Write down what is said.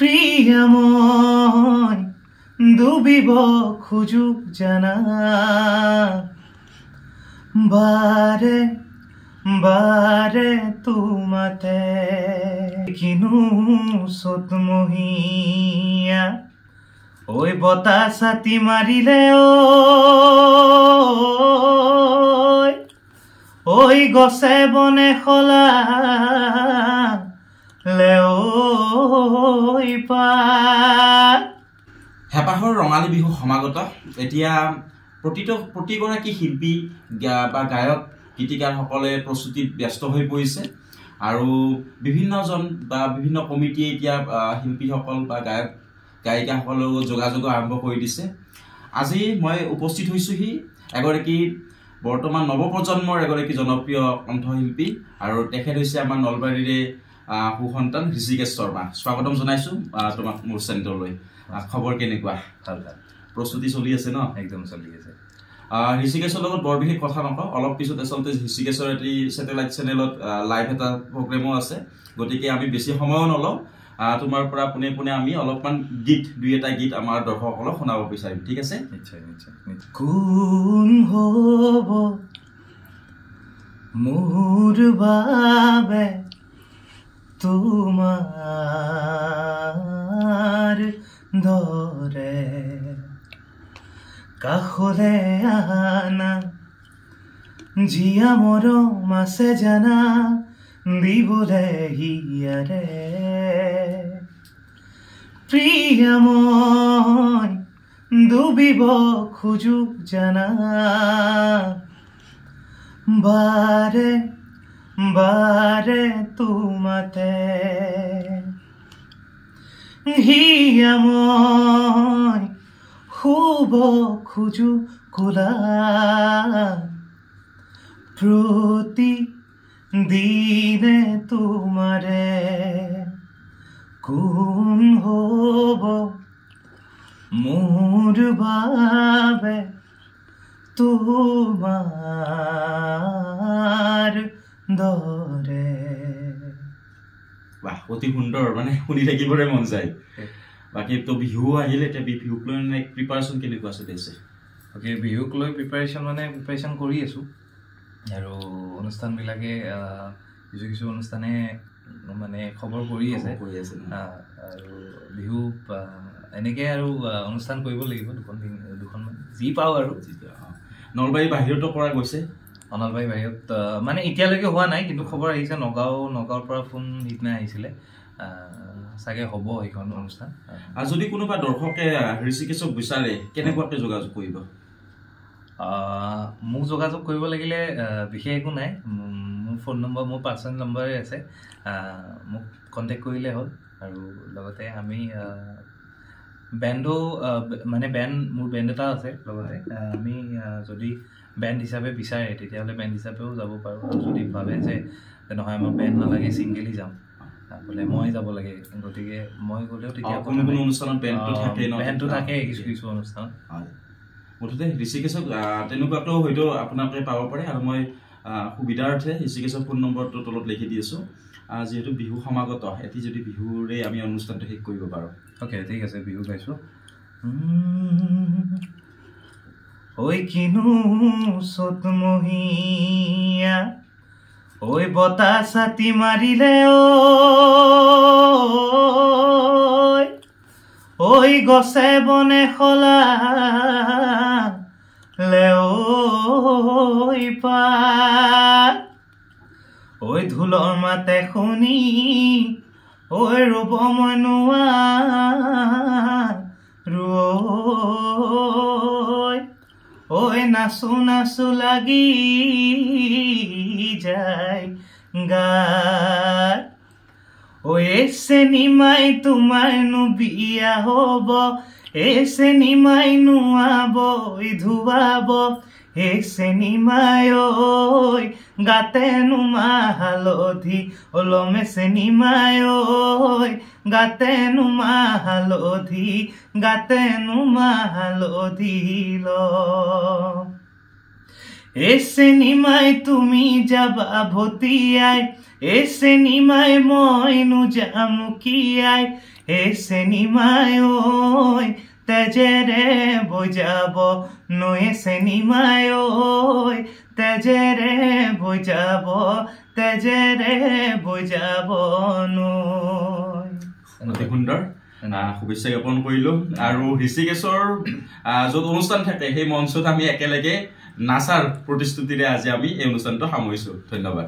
প্ৰিয়ময় ডুবিব খোজো জানা বাৰে বাৰে তোমাতে কিনো চতমহীয়া ঐ বতাহ ছাতি মাৰিলে ঐ গছে বনে খলা হেপাহৰ ৰঙালী বিহু সমাগত এতিয়া প্ৰতিগৰাকী শিল্পী বা গায়ক গীতিকাৰসকলে প্ৰস্তুতিত ব্যস্ত হৈ পৰিছে আৰু বিভিন্নজন বা বিভিন্ন কমিটিয়ে এতিয়া শিল্পীসকল বা গায়ক গায়িকাসকলৰ লগত যোগাযোগ আৰম্ভ কৰি দিছে। আজি মই উপস্থিত হৈছোহি এগৰাকী বৰ্তমান নৱপ্ৰজন্মৰ এগৰাকী জনপ্ৰিয় কণ্ঠশিল্পী আৰু তেখেত হৈছে আমাৰ নলবাৰীৰে সুসন্তান ঋষিকেশ শৰ্মা। স্বাগতম জনাইছো তোমাক মোৰ চেণ্টাৰলৈ। খবৰ কেনেকুৱা? ভাল ভাল। প্ৰস্তুতি চলি আছে ন? একদম চলি আছে। ঋষিকেশৰ লগত বৰ বিশেষ কথা নকওঁ, অলপ পিছত আচলতে ঋষিকেশৰ এটি ছেটেলাইট চেনেলত লাইভ এটা প্ৰগ্ৰেমো আছে, গতিকে আমি বেছি সময়ো নলওঁ। তোমাৰ পৰা পোনে পোনে আমি অলপমান দুই এটা গীত আমাৰ দৰ্শকসকলক শুনাব বিচাৰিম, ঠিক আছে? নিশ্চয় নিশ্চয়। কোন হ'ব মোৰ বাবে তোমাৰ দৰে কাষলে আনা জিয়া মৰম আছে জানা দিবলে হিয়াৰে প্ৰিয়ময় ডুবিব খোজো জানা বাৰে বাৰে তোমাতে হিয়াময় শুব খোজো কোলা প্ৰতি দিনে তোমাৰে কোন হ'ব মোৰ বাবে তোমাৰ দৰে। বাহ, অতি সুন্দৰ, মানে শুনি থাকিবৰে মন যায়। বাকী তো বিহু আহিলে, এতিয়া বিহুক লৈ প্ৰিপাৰেশ্যন কেনেকুৱা চলি আছে? অ'কে, বিহুক লৈ প্ৰিপাৰেশ্যন কৰি আছোঁ আৰু অনুষ্ঠানবিলাকে কিছু অনুষ্ঠানে মানে খবৰ কৰি আছে আৰু বিহু এনেকৈ আৰু অনুষ্ঠান কৰিব লাগিব দুখনমান যি পাওঁ আৰু। নলবাৰী বাহিৰতো কৰা গৈছে? নলবাৰী বাহিৰত মানে এতিয়ালৈকে হোৱা নাই, কিন্তু খবৰ আহিছে নগাঁৱৰ পৰা ফোন সিদিনা আহিছিলে, চাগে হ'ব সেইখন অনুষ্ঠান। আৰু যদি কোনোবা দৰ্শকে ঋষিকেশক বিচাৰে কেনেকুৱাকৈ যোগাযোগ কৰিব? মোক যোগাযোগ কৰিব লাগিলে বিশেষ একো নাই, মোৰ ফোন নম্বৰ মোৰ পাৰ্চনেল নম্বৰে আছে, মোক কণ্টেক্ট কৰিলে হ'ল। আৰু লগতে আমি বেণ্ডো মানে মোৰ বেণ্ড এটা আছে লগতে, আমি যদি বেণ্ড হিচাপে বিচাৰে তেতিয়াহ'লে বেণ্ড হিচাপেও যাব পাৰোঁ। আৰু যদি ভাবে যে নহয় আমাৰ বেণ্ড নালাগে ছিংগেলি যাম বোলে মই যাব লাগে, গতিকে মই গ'লেও তেতিয়া বেণ্ডটো থাকে কিছু অনুষ্ঠানত। মুঠতে ঋষিকেশক তেনেকুৱাকেও হয়তো আপোনালোকে পাব পাৰে, আৰু মই সুবিধাৰ্থে ঋষিকেশৰ ফোন নম্বৰটো তলত লিখি দি আছোঁ। যিহেতু বিহু সমাগত, এটি যদি বিহুৰে আমি অনুষ্ঠানটো শেষ কৰিব পাৰোঁ। অ'কে, ঠিক আছে, বিহু গাইছোঁ। ঐ কিনো চতমহীয়া ঐ বতাহ ছাতি মাৰিলে ঐ গছে বনে খলা ঐ ঢোলৰ মাতে শুনি ঐ ৰ'ব মই নোৱাৰো ঐ নাচো নাচো লাগি যায় গাত এই চেনিমাই তোমাৰনো বিয়া হ'ব, এই চেনিমাই নোৱাব ধুৱাব, এই চেনিমাই ঐ গাতে নুমা হালধি ওলমে চেনিমাই ঐ গাতে নুমা হালধি ল এই চেনিমাই তুমি যাবা ভতিয়াই, এই চেনিমাই মইনো যাম কিয়াই, এই চিনেমাই ঐ তেজেৰে বুজাব নৈ চিনেমাই ঐ তেজেৰে বুজাব তেজেৰে বুজাব নৈ অতি সুন্দৰ শুভেচ্ছা জ্ঞাপন কৰিলোঁ আৰু ঋষিকেশৰ য'ত অনুষ্ঠান থাকে সেই মঞ্চত আমি একেলগে নাচাৰ প্ৰতিশ্ৰুতিৰে আজি আমি এই অনুষ্ঠানটো সামৰিছোঁ ধন্যবাদ